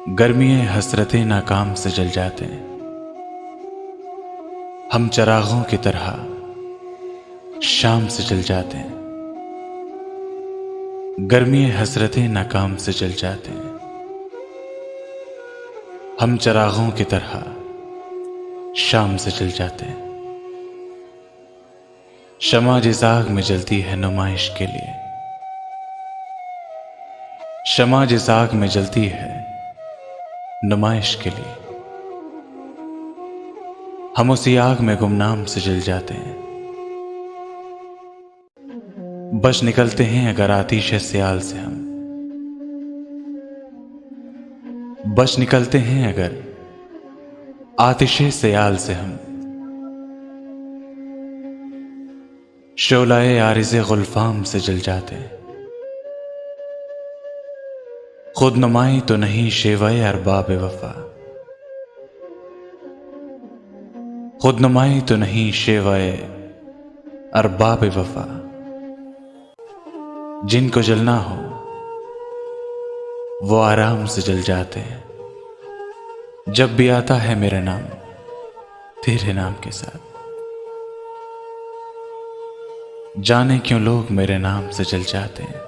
गर्मियाँ हसरतें नाकाम से जल जाते हैं, हम चरागों की तरह शाम से जल जाते हैं। गर्मियाँ हसरतें नाकाम से जल जाते हैं, हम चरागों की तरह शाम से जल जाते हैं। शमा जिस आग में जलती है नुमाइश के लिए, शमा जिस आग में जलती है नुमाइश के लिए, हम उसी आग में गुमनाम से जल जाते हैं। बच निकलते हैं अगर आतिश सियाल से हम, बच निकलते हैं अगर आतिश सियाल से हम। शोलाए आरिज़े गुलफाम से जल जाते हैं, खुद नुमाई तो नहीं शेवाए अरबाब वफा, खुद नुमाई तो नहीं शेवाए अरबाब वफा। जिनको जलना हो वो आराम से जल जाते हैं, जब भी आता है मेरा नाम तेरे नाम के साथ। जाने क्यों लोग मेरे नाम से जल जाते हैं।